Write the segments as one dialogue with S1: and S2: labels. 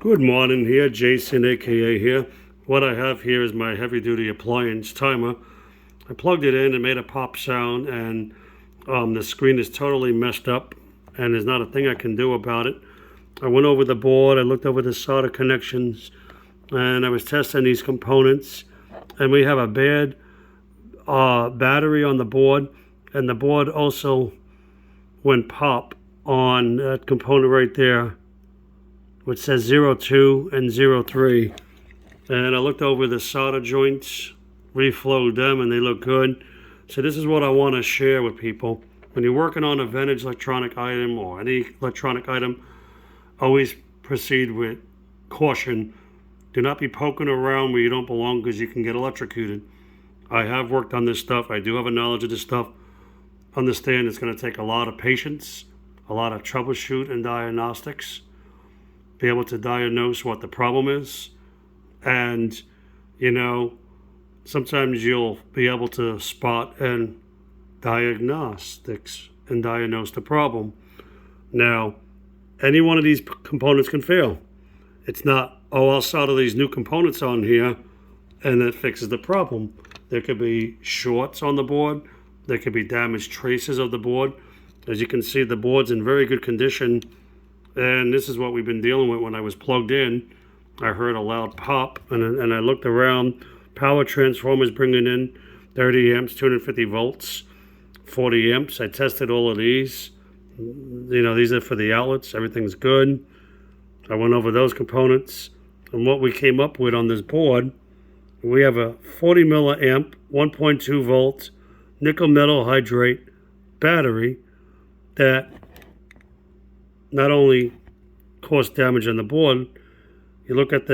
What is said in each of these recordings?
S1: Good morning here, Jason aka here. What I have here is my heavy duty appliance timer. I plugged it in and made a pop sound, and the screen is totally messed up and there's not a thing I can do about it. I went over the board, I looked over the solder connections, and I was testing these components, and we have a bad battery on the board, and the board also went pop on that component right there, which says 02 and 03. And I looked over the solder joints, reflowed them, and they look good. So this is what I want to share with people. When you're working on a vintage electronic item or any electronic item, always proceed with caution. Do not be poking around where you don't belong, because you can get electrocuted. I have worked on this stuff. I do have a knowledge of this stuff. Understand it's going to take a lot of patience, a lot of troubleshoot and diagnostics, be able to diagnose what the problem is. And, sometimes you'll be able to spot and diagnostics and diagnose the problem. Now, any one of these components can fail. It's not, I'll solder these new components on here and that fixes the problem. There could be shorts on the board. There could be damaged traces of the board. As you can see, the board's in very good condition. And this is what we've been dealing with. When I was plugged in, I heard a loud pop, and I looked around. Power transformers bringing in 30 amps, 250 volts, 40 amps. I tested all of these. These are for the outlets. Everything's good. I went over those components. And what we came up with on this board, we have a 40 milliamp, 1.2 volt, nickel metal hydrate battery that not only caused damage on the board. You look at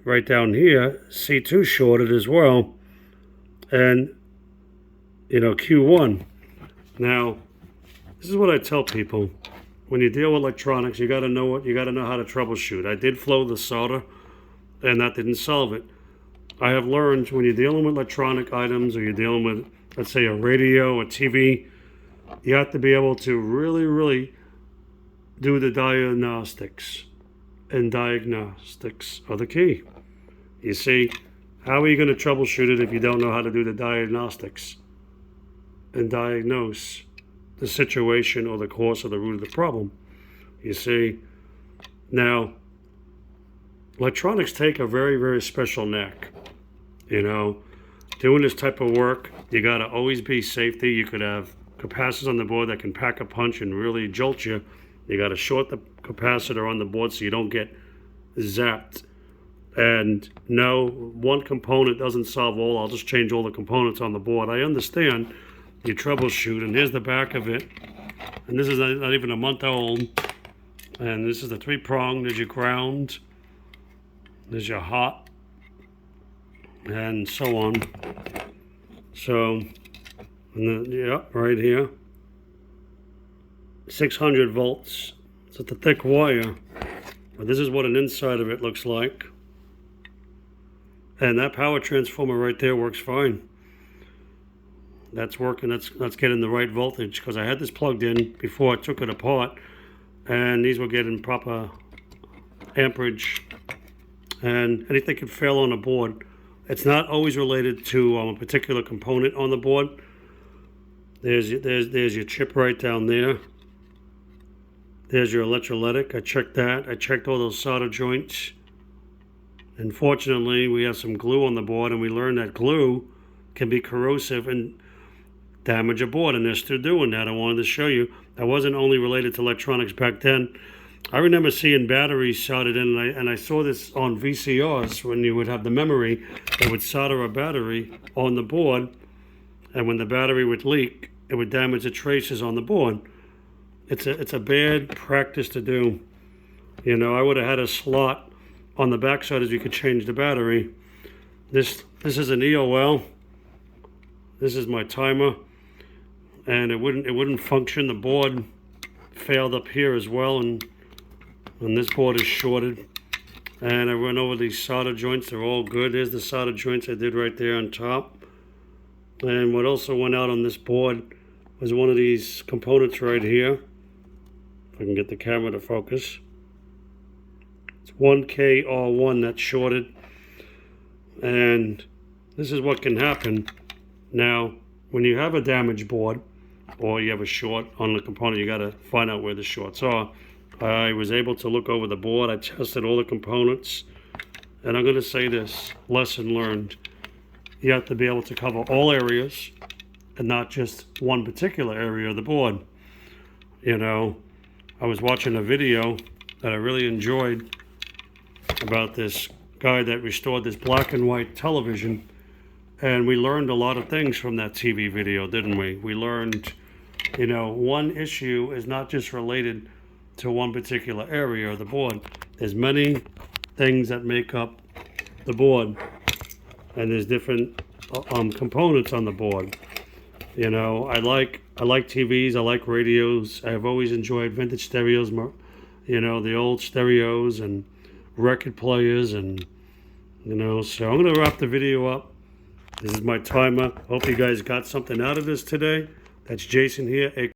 S1: right down here, C2 shorted as well, and Q1. Now, this is what I tell people: when you deal with electronics, you got to know how to troubleshoot. I did flow the solder, and that didn't solve it. I have learned when you're dealing with electronic items, or you're dealing with, let's say, a radio, a TV, you have to be able to really do the diagnostics. And diagnostics are the key. You see, how are you going to troubleshoot it if you don't know how to do the diagnostics and diagnose the situation or the cause or the root of the problem? You see, now, electronics take a very special knack. Doing this type of work, you got to always be safety. You could have capacitors on the board that can pack a punch and really jolt you. You got to short the capacitor on the board so you don't get zapped. And no, one component doesn't solve all. I'll just change all the components on the board. I understand you troubleshoot, and here's the back of it. And this is not even a month old. And this is the 3-prong. There's your ground. There's your hot. And so on. So, right here. 600 volts. It's a thick wire. But this is what an inside of it looks like. And that power transformer right there works fine. That's working. That's getting the right voltage, because I had this plugged in before I took it apart, and these were getting proper amperage. And anything can fail on a board. It's not always related to a particular component on the board. There's your chip right down there. There's your electrolytic. I checked that. I checked all those solder joints. Unfortunately, we have some glue on the board, and we learned that glue can be corrosive and damage a board, and they're still doing that. I wanted to show you. That wasn't only related to electronics back then. I remember seeing batteries soldered in, and I saw this on VCRs when you would have the memory that would solder a battery on the board, and when the battery would leak, it would damage the traces on the board. It's a bad practice to do. I would have had a slot on the backside as you could change the battery. This is an EOL. This is my timer, and it wouldn't function. The board failed up here as well, and this board is shorted. And I went over these solder joints. They're all good. There's the solder joints I did right there on top. And what also went out on this board was one of these components right here. If I can get the camera to focus. 1KR1 that's shorted. And this is what can happen. Now, when you have a damaged board or you have a short on the component, you got to find out where the shorts are. I was able to look over the board. I tested all the components. And I'm going to say this, lesson learned. You have to be able to cover all areas and not just one particular area of the board. You know, I was watching a video that I really enjoyed about this guy that restored this black and white television, and we learned a lot of things from that TV video, didn't we? We learned, you know, one issue is not just related to one particular area of the board. There's many things that make up the board, and there's different components on the board. You know, I like TVs, I like radios. I've always enjoyed vintage stereos, you know, the old stereos and record players, and you know, so I'm going to wrap the video up. This is my timer. Hope you guys got something out of this today. That's Jason here.